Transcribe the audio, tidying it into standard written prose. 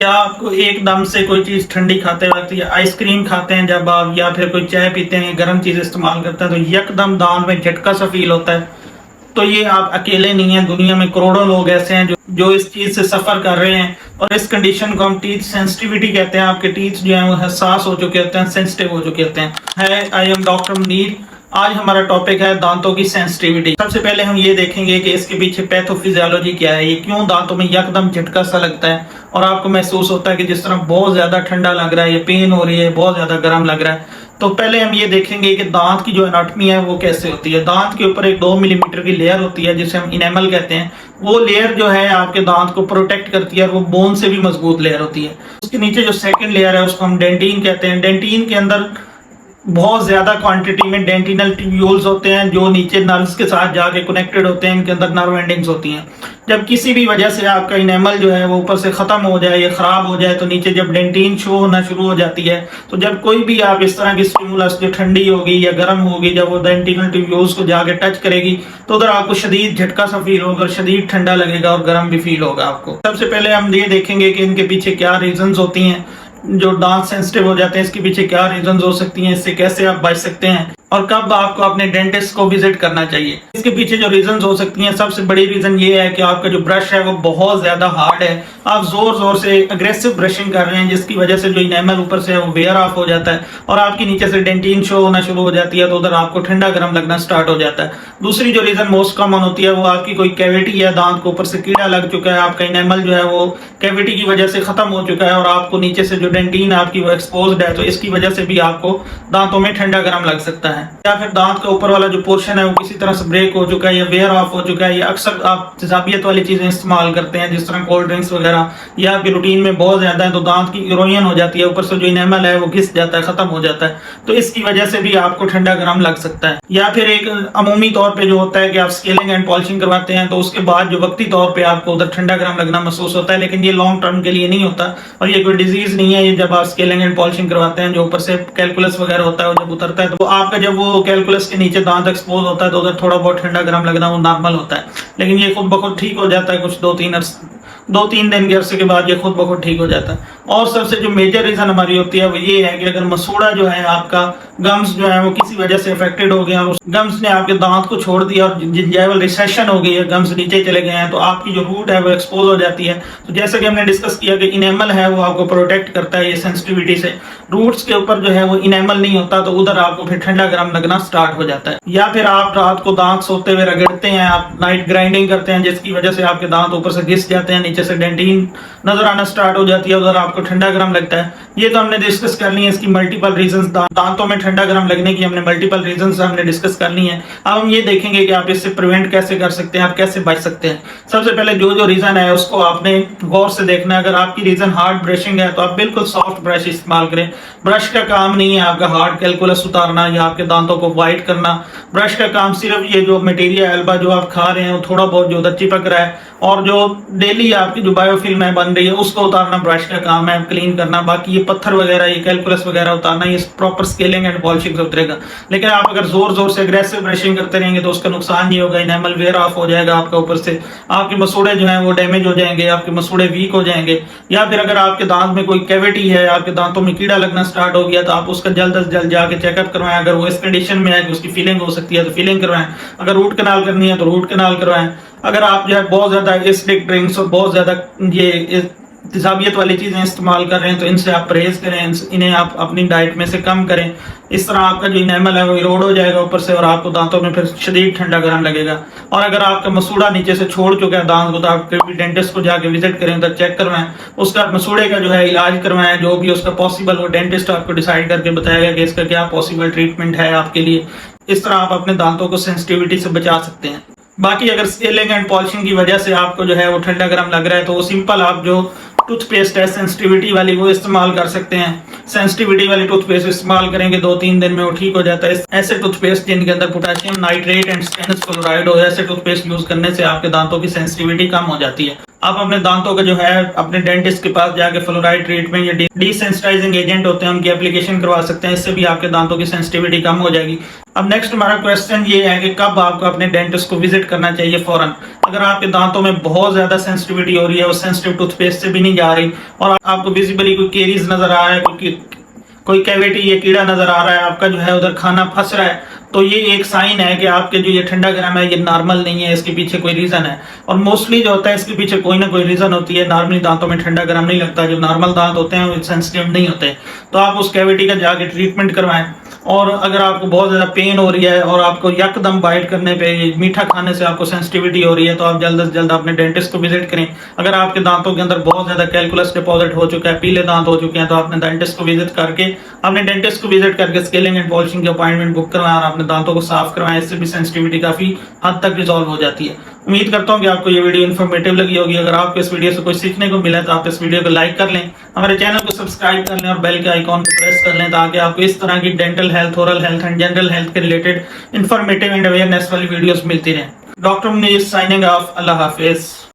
क्या आपको एकदम से कोई चीज ठंडी खाते वक्त या आइसक्रीम खाते हैं जब आप, या फिर कोई चाय पीते हैं, गर्म चीज इस्तेमाल करते हैं, तो यकदम दांत में झटका सा फील होता है? तो ये आप अकेले नहीं हैं, दुनिया में करोड़ों लोग ऐसे हैं जो इस चीज से सफर कर रहे हैं। और इस कंडीशन को हम टीथ सेंसिटिविटी कहते हैं। आपके टीथ जो है वो हसास हो चुके होते हैं, सेंसिटिव हो चुके होते हैं। I am doctor Munir. आज हमारा टॉपिक है दांतों की सेंसिटिविटी। सबसे पहले हम ये देखेंगे कि इसके पीछे पैथोफिजियोलॉजी क्या है, ये क्यों दांतों में यकदम झटका सा लगता है और आपको महसूस होता है कि जिस तरह बहुत ज्यादा ठंडा लग रहा है, ये पेन हो रही है, बहुत ज्यादा गर्म लग रहा है। तो पहले हम ये देखेंगे कि दांत की जो एनाटॉमी है वो कैसे होती है। दांत के ऊपर एक 2 मिलीमीटर की लेयर होती है जिसे हम इनेमल कहते हैं। वो लेयर जो है आपके दांत को प्रोटेक्ट करती है और वो बोन से भी मजबूत लेयर होती है। उसके नीचे जो सेकंड लेयर है उसको हम डेंटिन कहते हैं। डेंटिन के अंदर बहुत ज्यादा क्वांटिटी में डेंटिनल ट्यूब्यूल्स होते हैं जो नीचे नर्व्स के साथ जाके कनेक्टेड होते हैं। इनके अंदर नर्व एंडिंग्स होती हैं। जब किसी भी वजह से आपका इनेमल जो है वो ऊपर से खत्म हो जाए या खराब हो जाए तो नीचे जब डेंटिन शो होना शुरू हो जाती है, तो जब कोई भी आप इस तरह की स्टिमुलस जो ठंडी होगी या गर्म होगी, जब वो डेंटिनल ट्यूब्यूल्स को जाके टच करेगी तो उधर आपको शदीद झटका सा फील होगा, शदीद ठंडा लगेगा और गर्म भी फील होगा आपको। सबसे पहले हम ये देखेंगे कि इनके पीछे क्या रीजंस होती हैं। जो दांत सेंसिटिव हो जाते हैं इसके पीछे क्या रीजंस हो सकती हैं, इससे कैसे आप बच सकते हैं और कब आपको अपने डेंटिस्ट को विजिट करना चाहिए। इसके पीछे जो रीजंस हो सकती हैं, सबसे बड़ी रीजन ये है कि आपका जो ब्रश है वो बहुत ज्यादा हार्ड है। आप जोर जोर से अग्रेसिव ब्रशिंग कर रहे हैं जिसकी वजह से जो इनेमल ऊपर से है वो वेयर ऑफ हो जाता है और आपकी नीचे से डेंटिन शो होना शुरू हो जाती है, तो उधर आपको ठंडा गर्म लगना स्टार्ट हो जाता है। दूसरी जो रीजन मोस्ट कॉमन होती है वो आपकी कोई कैविटी है, दांत के ऊपर से कीड़ा लग चुका है, आपका इनेमल जो है वो कैविटी की वजह से खत्म हो चुका है और आपको नीचे से जो डेंटिन आपकी वो एक्सपोज्ड है, तो इसकी वजह से भी आपको दांतों में ठंडा गर्म लग सकता है। या फिर दांत का ऊपर वाला जो पोर्शन है वो किसी तरह से ब्रेक हो चुका है या वेयर ऑफ हो चुका है, या अक्सर आप तेजाबियत वाली चीजें इस्तेमाल करते हैं जिस तरह कोल्ड ड्रिंक्स वगैरह, या आपकी रूटीन में बहुत ज्यादा है तो दांत की इरोजन हो जाती है, ऊपर से जो इनेमल है वो घिस जाता है, खत्म हो जाता है, तो इसकी वजह से भी आपको ठंडा गर्म लग सकता है। या फिर एक अमूमी तौर पे जो होता है कि आप स्केलिंग एंड पॉलिशिंग करवाते हैं तो उसके बाद जो वक्ती तौर पे आपको उधर ठंडा गर्म लगना महसूस होता है, लेकिन ये लॉन्ग टर्म के लिए नहीं होता और ये कोई डिजीज नहीं है। ये जब आप स्केलिंग एंड पॉलिशिंग करवाते हैं, जो ऊपर से कैलकुलस वगैरह होता है, जब उतरता है तो आपका जब वो कैलकुलस के नीचे दांत एक्सपोज होता है तो उधर थोड़ा बहुत ठंडा गर्म लगना वो नॉर्मल होता है, लेकिन ये खुद ब खुद ठीक हो जाता है कुछ 2-3 दिन के अरसे के बाद ये खुद ब खुद ठीक हो जाता है। और सबसे जो मेजर रीजन हमारी होती है वो ये है कि अगर मसूड़ा जो है आपका, गम्स जो है वो किसी वजह से अफेक्टेड हो गया और उस गम्स ने आपके दांत को छोड़ दिया और जिंजाइवल रिसेशन हो गई है, गम्स नीचे चले गए हैं, तो आपकी जो रूट है वो एक्सपोज हो जाती है। तो जैसे कि हमने डिस्कस किया कि इनेमल है वो आपको प्रोटेक्ट करता है ये सेंसिटिविटी से। रूट्स के ऊपर जो है वो इनेमल नहीं होता तो उधर आपको फिर ठंडा गर्म लगना स्टार्ट हो जाता है। या फिर आप रात को दांत सोते हुए रगड़ते हैं, आप नाइट ग्राइंडिंग करते हैं जिसकी वजह से आपके दांत ऊपर से घिस जाते हैं, नीचे से डेंटिन नजर आना स्टार्ट हो जाती है, उधर आपको ठंडा गर्म लगता है। ये तो हमने डिस्कस कर ली है इसकी मल्टीपल रीजंस, दांतों में ठंडा गर्म लगने की हमने मल्टीपल रीजंस हमने डिस्कस कर ली है। अब हम ये देखेंगे कि आप इससे प्रिवेंट कैसे कर सकते हैं, आप कैसे बच सकते हैं। सबसे पहले जो रीजन है उसको आपने गौर से देखना है। अगर आपकी रीजन हार्ड ब्रशिंग है तो आप बिल्कुल सॉफ्ट ब्रश इस्तेमाल करें। ब्रश का काम नहीं है आपका हार्ड कैलकुलस उतारना या आपके दांतों को वाइट करना। ब्रश का काम सिर्फ ये जो मटेरियल एल्बा जो आप खा रहे हैं वो थोड़ा बहुत जो उधर चिपक रहा है और जो डेली आपकी जो बायोफिल्म है बन रही है उसको उतारना ब्रश का काम है, क्लीन करना। बाकी ये पत्थर वगैरह, ये कैलकुलस वगैरह उतारना ये प्रॉपर स्केलिंग एंड पॉलिशिंग से उतरेगा। लेकिन आप अगर जोर जोर से अग्रेसिव ब्रशिंग करते रहेंगे तो उसका नुकसान ये होगा, इनेमल वेयर ऑफ हो जाएगा आपका, ऊपर से आपके मसूड़े जो हैं वो डैमेज हो जाएंगे, आपके मसूड़े वीक हो जाएंगे। या फिर अगर आपके दांत में कोई कैविटी है, आपके दांतों में कीड़ा लगना स्टार्ट हो गया तो आप उसका जल्द से जल्द जाके चेकअप करवाएं। अगर वो इस कंडीशन में है कि उसकी फीलिंग हो सकती है तो फीलिंग करवाएं। अगर रूट कनाल करनी है तो रूट कनाल करवाएं। अगर आप जो है बहुत ज्यादा एसिडिक ड्रिंक्स और बहुत ज्यादा ये तेजाबियत वाली चीजें इस्तेमाल कर रहे हैं तो इनसे आप परहेज करें, इन्हें आप अपनी डाइट में से कम करें। इस तरह आपका जो इनेमल है वो इरोड हो जाएगा ऊपर से और आपको दांतों में फिर शदीद ठंडा गर्म लगेगा। और अगर आपका मसूड़ा नीचे से छोड़ चुका है दांत को तो आप कभी डेंटिस्ट को जाके विजिट करें, उधर चेक करवाएं, उसका मसूड़े का जो है इलाज करवाएं, जो भी उसका पॉसिबल वो डेंटिस्ट आपको डिसाइड करके बताएगा कि इसका क्या पॉसिबल ट्रीटमेंट है आपके लिए। इस तरह आप अपने दांतों को सेंसिटिविटी से बचा सकते हैं। बाकी अगर स्केलिंग एंड पॉलिशिंग की वजह से आपको जो है वो ठंडा गर्म लग रहा है तो वो सिंपल आप जो टूथपेस्ट है सेंसिटिविटी वाली वो इस्तेमाल कर सकते हैं। सेंसिटिविटी वाली टूथपेस्ट इस्तेमाल करेंगे 2-3 दिन में वो ठीक हो जाता है। ऐसे टूथपेस्ट जिनके अंदर potassium nitrate and stannous chloride हो, ऐसे टूथपेस्ट यूज करने से आपके दांतों की सेंसिटिविटी कम हो जाती है। आप अपने दांतों का जो है अपने डेंटिस्ट के पास जाके फ्लोराइड ट्रीटमेंट या डिसेंसिटाइजिंग एजेंट होते हैं उनकी एप्लीकेशन करवा सकते हैं, इससे भी आपके दांतों की सेंसिटिविटी कम हो जाएगी। अब नेक्स्ट हमारा क्वेश्चन ये है कि कब आपको अपने डेंटिस्ट को विजिट करना चाहिए फौरन। अगर आपके दांतों में बहुत ज्यादा सेंसिटिविटी हो रही है, वो सेंसिटिव टूथपेस्ट से भी नहीं जा रही और आपको विजिबली कोई केरीज नजर आ रहा है, कोई कैविटी या कीड़ा नजर आ रहा है, आपका जो है उधर खाना फंस रहा है, तो ये एक साइन है कि आपके जो ये ठंडा गर्म है ये नॉर्मल नहीं है, इसके पीछे कोई रीजन है। और मोस्टली जो होता है इसके पीछे कोई ना कोई रीजन होती है। नॉर्मली दांतों में ठंडा गर्म नहीं लगता, जो नॉर्मल दांत होते हैं वो सेंसिटिव नहीं होते। तो आप उस कैविटी का जाके ट्रीटमेंट करवाएं। और अगर आपको बहुत ज्यादा पेन हो रही है और आपको यकदम बाइट करने पे, मीठा खाने से आपको सेंसिटिविटी हो रही है, तो आप जल्द से जल्द अपने डेंटिस्ट को विजिट करें। अगर आपके दांतों के अंदर बहुत ज्यादा कैलकुलस डिपॉजिट हो चुका है, पीले दांत हो चुके हैं, तो अपने डेंटिस्ट को विजिट करके स्केलिंग एंड पॉलिशिंग की अपॉइंटमेंट बुक करवाएं और अपने दांतों को साफ करवाएं। इससे भी सेंसिटिविटी काफी हद तक रिजॉल्व हो जाती है। उम्मीद करता हूं कि आपको ये वीडियो इन्फॉर्मेटिव लगी होगी। अगर आपको इस वीडियो से कुछ सीखने को मिला तो आप इस वीडियो को लाइक कर लें, हमारे चैनल को सब्सक्राइब कर लें और बेल के आइकॉन को प्रेस कर लें, ताकि आपको इस तरह की dental health, oral health and general health के रिलेटेड इन्फॉर्मेटिव एंड अवेयरनेस वाली वीडियोस मिलती रहें। Doctor Munir signing off. अल्लाह हाफिज।